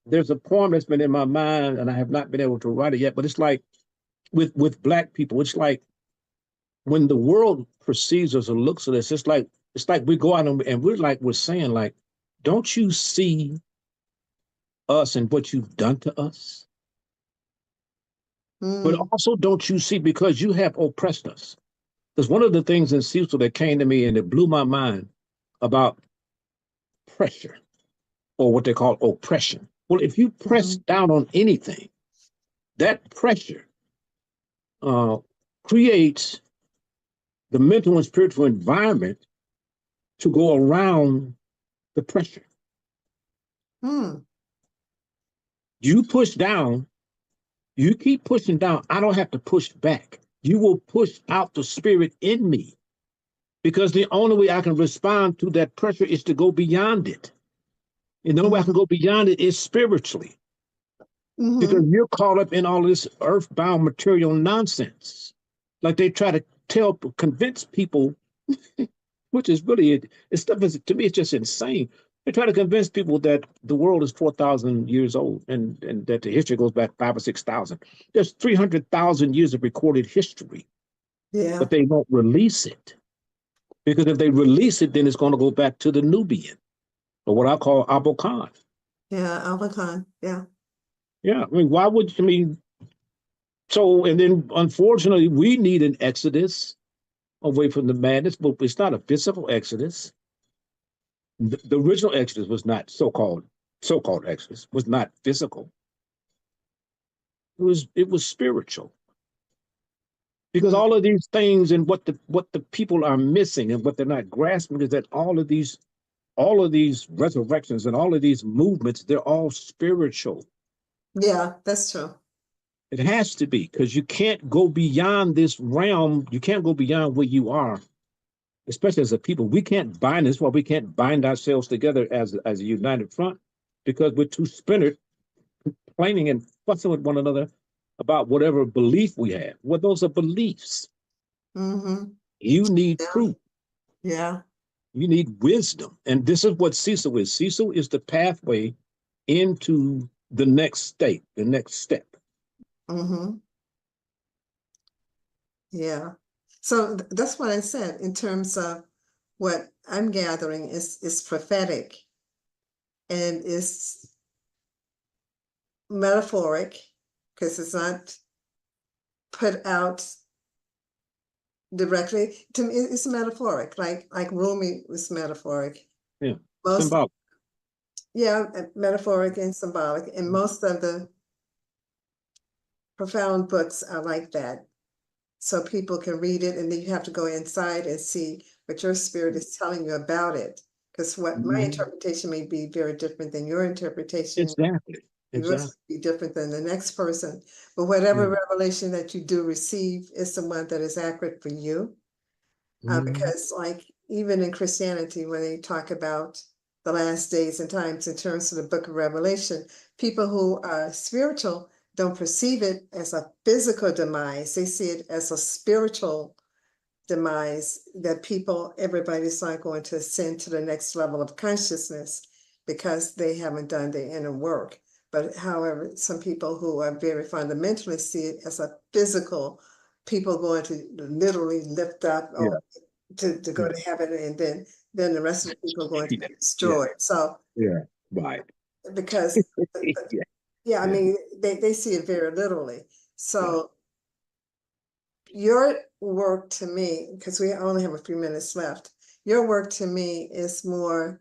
Speaker 2: there's a poem that's been in my mind and I have not been able to write it yet. But it's like with black people, it's like when the world perceives us or looks at us, it's like we go out and we're saying like, "Don't you see us and what you've done to us? But also, don't you see, because you have oppressed us." Because one of the things in Cecil that came to me and it blew my mind about pressure or what they call oppression. Well, if you press down on anything, that pressure creates the mental and spiritual environment to go around the pressure. You push down, you keep pushing down. I don't have to push back. You will push out the spirit in me, because the only way I can respond to that pressure is to go beyond it. And the only way I can go beyond it is spiritually. Because you're caught up in all this earthbound material nonsense. Like they try to convince people, which is really, it's stuff is, to me, it's just insane. They try to convince people that the world is 4,000 years old and that the history goes back 5,000 or 6,000. There's 300,000 years of recorded history, but they won't release it. Because if they release it, then it's going to go back to the Nubian, or what I call Abokan.
Speaker 3: Yeah, Abokan, yeah.
Speaker 2: Yeah, I mean, why would, I mean, so, and then unfortunately, we need an exodus away from the madness, but it's not a physical exodus. The original exodus was not so-called exodus, was not physical. It was spiritual. Because all of these things and what the people are missing and what they're not grasping is that all of these resurrections and all of these movements, they're all spiritual.
Speaker 3: Yeah, that's true.
Speaker 2: It has to be, because you can't go beyond this realm. You can't go beyond where you are, especially as a people. We can't bind this. Well, we can't bind ourselves together as a united front, because we're too splintered, complaining and fussing with one another about whatever belief we have. Well, those are beliefs. You need truth.
Speaker 3: Yeah.
Speaker 2: You need wisdom. And this is what Hzal is. Hzal is the pathway into the next state, the next step.
Speaker 3: Yeah. So that's what I said in terms of what I'm gathering is prophetic and is metaphoric, because it's not put out directly. To me, it's metaphoric, like Rumi was metaphoric.
Speaker 2: Yeah, symbolic.
Speaker 3: Yeah, metaphoric and symbolic. And most of the profound books are like that. So people can read it, and then you have to go inside and see what your spirit is telling you about it. Because what my interpretation may be very different than your interpretation.
Speaker 2: Exactly.
Speaker 3: Yours would be different than the next person. But whatever revelation that you do receive is the one that is accurate for you. Because like even in Christianity, when they talk about the last days and times in terms of the book of Revelation, people who are spiritual don't perceive it as a physical demise. They see it as a spiritual demise, that everybody's not going to ascend to the next level of consciousness because they haven't done their inner work. But however, some people who are very fundamentalist see it as a physical, people going to literally lift up or to go to heaven, and then the rest of the people are going to be destroyed. So
Speaker 2: right.
Speaker 3: Because I mean, they see it very literally. So your work to me, because we only have a few minutes left, your work to me is more,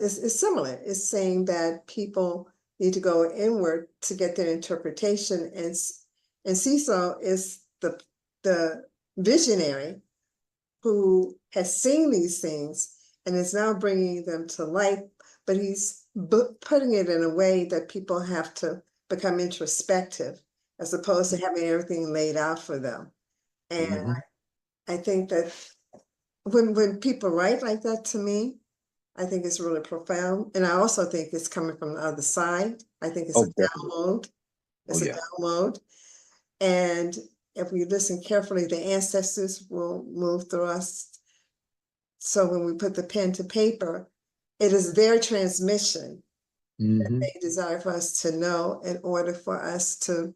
Speaker 3: is similar. It's saying that people need to go inward to get their interpretation, and Hzal is the visionary who has seen these things and is now bringing them to light, but he's putting it in a way that people have to become introspective, as opposed to having everything laid out for them. And I think that when people write like that to me, I think it's really profound. And I also think it's coming from the other side. I think it's a download. It's a download. And if we listen carefully, the ancestors will move through us. So when we put the pen to paper, it is their transmission that they desire for us to know in order for us to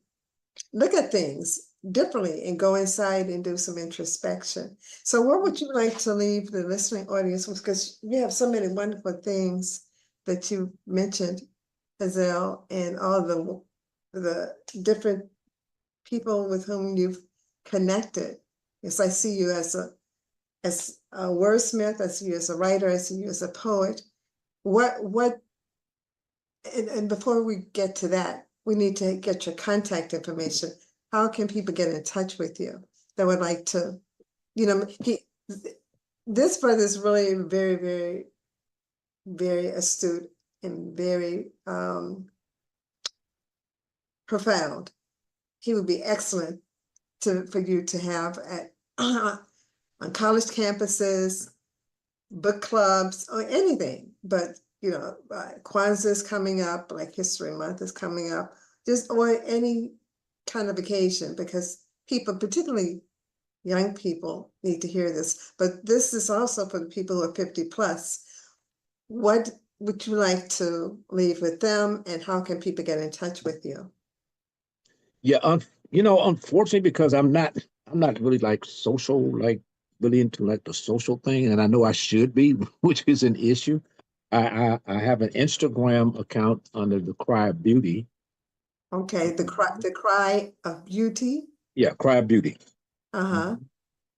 Speaker 3: look at things differently and go inside and do some introspection. So what would you like to leave the listening audience with? Because you have so many wonderful things that you mentioned, Hzal, and all the different people with whom you've connected. Yes, I see you as a wordsmith, I see you as a writer, I see you as a poet. What And before we get to that, we need to get your contact information. How can people get in touch with you that would like to, this brother is really very, very, very astute and very profound. He would be excellent for you to have at on college campuses, book clubs, or anything. But Kwanzaa is coming up, like History Month is coming up, or any kind of occasion, because people, particularly young people, need to hear this. But this is also for the people who are 50 plus. What would you like to leave with them, and how can people get in touch with you?
Speaker 2: Yeah, unfortunately, because I'm not really like social, like really into like the social thing, and I know I should be, which is an issue. I have an Instagram account under the Cry of Beauty.
Speaker 3: Okay, the cry of beauty.
Speaker 2: Yeah, Cry of Beauty.
Speaker 3: Uh-huh.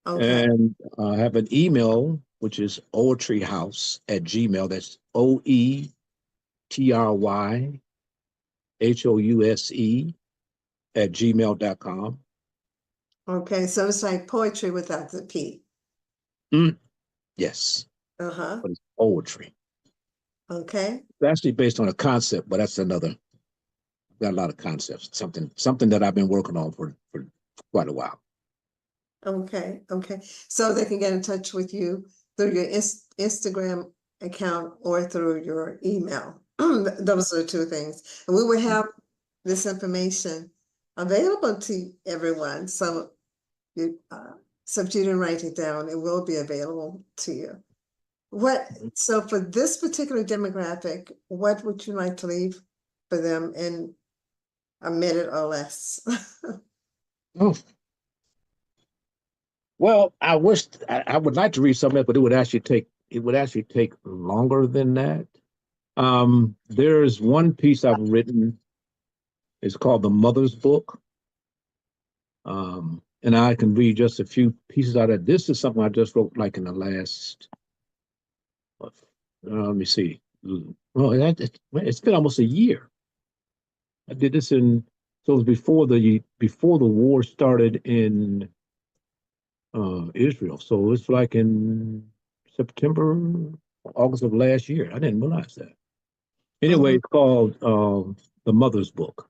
Speaker 3: Okay.
Speaker 2: And I have an email, which is oetryhouse@gmail. That's OETRYHOUSE@gmail.com.
Speaker 3: Okay, so it's like poetry without the P.
Speaker 2: Yes.
Speaker 3: Uh-huh.
Speaker 2: But it's poetry.
Speaker 3: Okay.
Speaker 2: It's actually based on a concept, but that's another. I've got a lot of concepts. Something that I've been working on for quite a while.
Speaker 3: Okay. Okay. So they can get in touch with you through your Instagram account or through your email. Those are the two things. And we will have this information available to everyone. So if you didn't write it down, it will be available to you. So for this particular demographic, what would you like to leave for them in a minute or less?
Speaker 2: Oh. Well, I would like to read something else, but it would actually take longer than that. There's one piece I've written. It's called The Mother's Book. And I can read just a few pieces out of it. This is something I just wrote like in the last, let me see. Well, it's been almost a year. I did this so it was before the war started in Israel. So it's like in September, August of last year. I didn't realize that. Anyway, it's called The Mother's Book.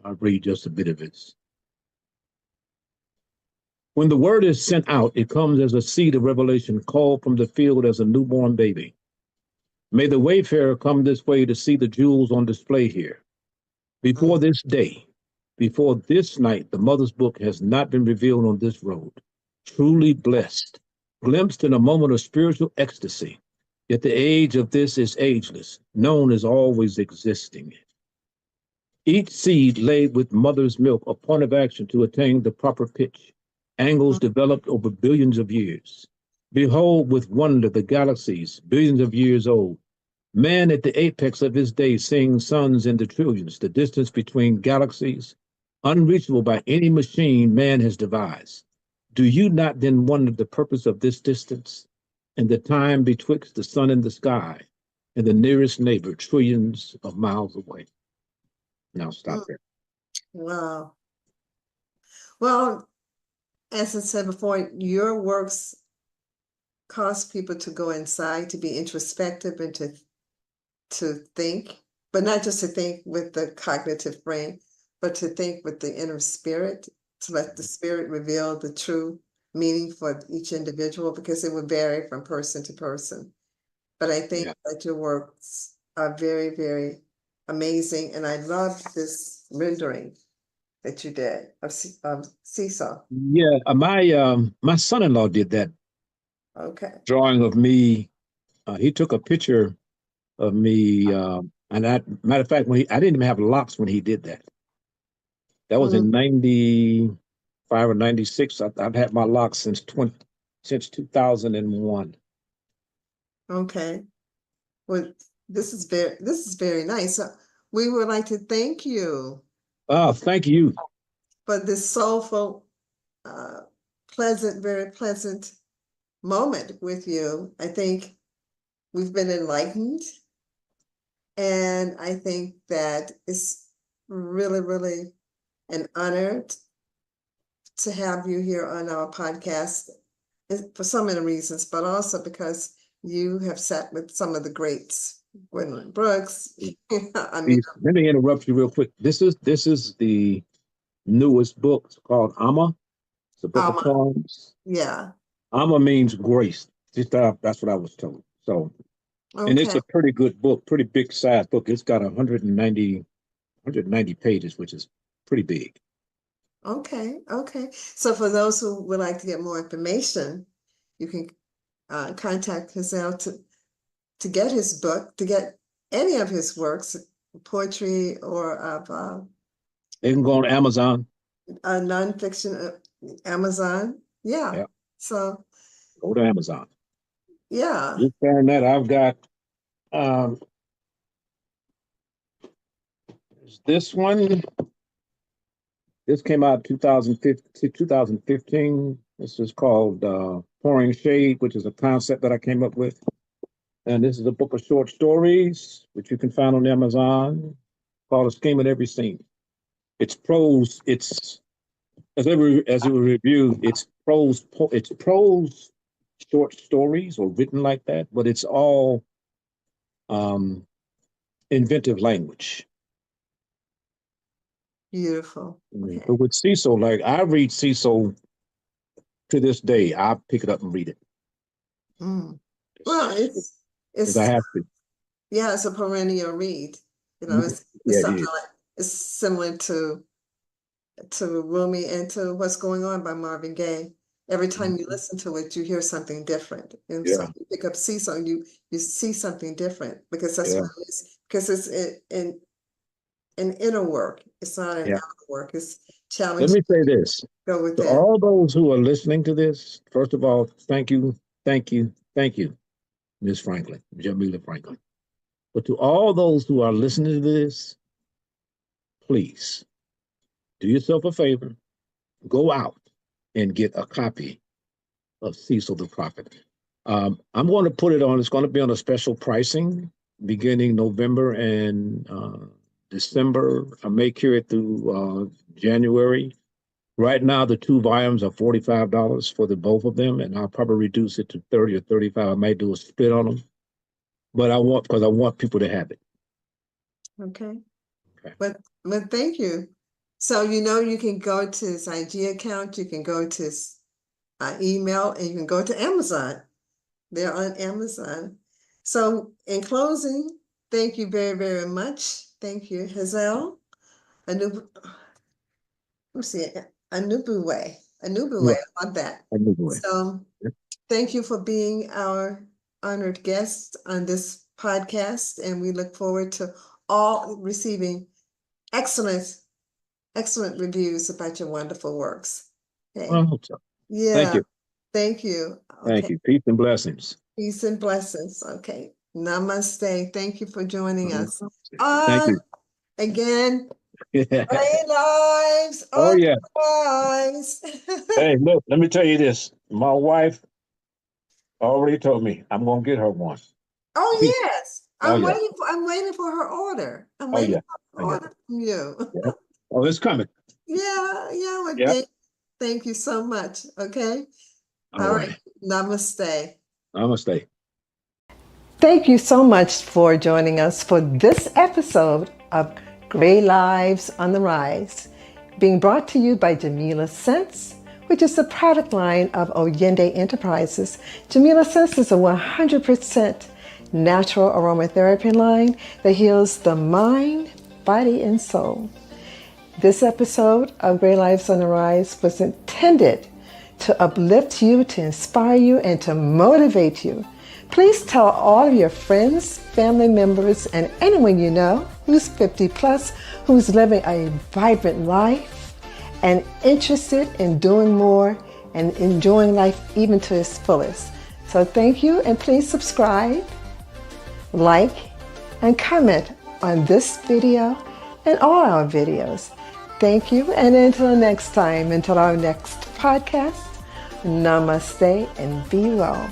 Speaker 2: I'll read just a bit of it. When the word is sent out, it comes as a seed of revelation called from the field as a newborn baby. May the wayfarer come this way to see the jewels on display here. Before this day, before this night, the mother's book has not been revealed on this road. Truly blessed, glimpsed in a moment of spiritual ecstasy. Yet the age of this is ageless, known as always existing. Each seed laid with mother's milk, a point of action to attain the proper pitch. Angles developed over billions of years. Behold with wonder the galaxies, billions of years old. Man at the apex of his day seeing suns in the trillions, the distance between galaxies, unreachable by any machine man has devised. Do you not then wonder the purpose of this distance and the time betwixt the sun and the sky and the nearest neighbor trillions of miles away? Now stop there.
Speaker 3: Wow. Well, as I said before, your works cause people to go inside, to be introspective, and to think, but not just to think with the cognitive brain, but to think with the inner spirit, to let the spirit reveal the true meaning for each individual, because it would vary from person to person. But I think that your works are very, very amazing, and I love this rendering that you did of Seesaw.
Speaker 2: Yeah, my son-in-law did that drawing of me. He took a picture of me, and matter of fact, I didn't even have locks when he did that. That was in 95 or 96. I've had my locks since 2001.
Speaker 3: Okay. Well, this is very nice. We would like to thank you.
Speaker 2: Oh, thank you.
Speaker 3: For this soulful, very pleasant moment with you. I think we've been enlightened. And I think that it's really, really an honor to have you here on our podcast for so many reasons, but also because you have sat with some of the greats, Gwendolyn Brooks. I mean,
Speaker 2: let me interrupt you real quick. This is the newest book. It's called Amma. It's a book of poems.
Speaker 3: Yeah.
Speaker 2: Amma means grace. That's what I was told. So, and it's
Speaker 3: Okay.
Speaker 2: a pretty good book, pretty big size book. It's got 190 pages, which is pretty big.
Speaker 3: Okay. Okay. So for those who would like to get more information, you can contact Hzal to get his book, to get any of his works, poetry or of
Speaker 2: They can go on Amazon.
Speaker 3: nonfiction, Amazon. Yeah.
Speaker 2: Yeah.
Speaker 3: So
Speaker 2: Go to Amazon.
Speaker 3: yeah.
Speaker 2: Just saying that I've got this one. This came out 2015. This is called Pouring Shade, which is a concept that I came up with. And this is a book of short stories, which you can find on Amazon, called A Scheme at Every Scene. It's prose. It's as it was reviewed. It's prose. It's prose short stories or written like that, but it's all inventive language.
Speaker 3: Beautiful. Okay.
Speaker 2: But with Cecil, like I read Cecil to this day. I pick it up and read it.
Speaker 3: Mm. Well, it's
Speaker 2: I have to.
Speaker 3: Yeah, it's a perennial read. You know, it's something like it's similar to Rumi and to What's Going On by Marvin Gaye. Every time you listen to it, you hear something different. And so you pick up Cecil, you see something different because that's what it is. Because it's an inner work. It's not an outer work. It's challenging.
Speaker 2: Let me say this.
Speaker 3: Go with
Speaker 2: to
Speaker 3: that.
Speaker 2: all those who are listening to this, first of all, thank you, Ms. Franklin, Jamila Franklin. But to all those who are listening to this, please do yourself a favor, go out and get a copy of Cecil the Prophet. I'm going to put it on, it's going to be on a special pricing beginning November and December. I may carry it through January. Right now, the 2 volumes are $45 for the both of them, and I'll probably reduce it to 30 or 35. I might do a split on them, but because I want people to have it.
Speaker 3: Okay. But thank you. So you can go to his IG account, you can go to his email, and you can go to Amazon. They're on Amazon. So in closing, thank you very, very much. Thank you, Hzal. Anubewei. I love that. So thank you for being our honored guest on this podcast, and we look forward to all receiving excellent reviews about your wonderful works. Okay.
Speaker 2: I hope so.
Speaker 3: Yeah.
Speaker 2: Thank you.
Speaker 3: Thank you. Okay.
Speaker 2: Thank you. Peace and blessings.
Speaker 3: Peace and blessings. Okay. Namaste. Thank you for joining us.
Speaker 2: Thank you.
Speaker 3: Again, Great Lives.
Speaker 2: Oh, yeah.
Speaker 3: Otherwise.
Speaker 2: Hey, look, let me tell you this. My wife already told me I'm going to get her one.
Speaker 3: Oh, yes. I'm waiting for her order. I'm waiting for her order from you.
Speaker 2: Yeah. Oh, it's coming.
Speaker 3: Yeah. Thank you so much. Okay. All right. Namaste.
Speaker 2: Namaste.
Speaker 1: Thank you so much for joining us for this episode of Great Lives on the Rise, being brought to you by Jamila Scents, which is the product line of Oyende Enterprises. Jamila Scents is a 100% natural aromatherapy line that heals the mind, body, and soul. This episode of Great Lives on the Rise was intended to uplift you, to inspire you, and to motivate you. Please tell all of your friends, family members, and anyone you know who's 50 plus, who's living a vibrant life and interested in doing more and enjoying life even to its fullest. So thank you, and please subscribe, like, and comment on this video and all our videos. Thank you, and until next time, until our next podcast, namaste and be well.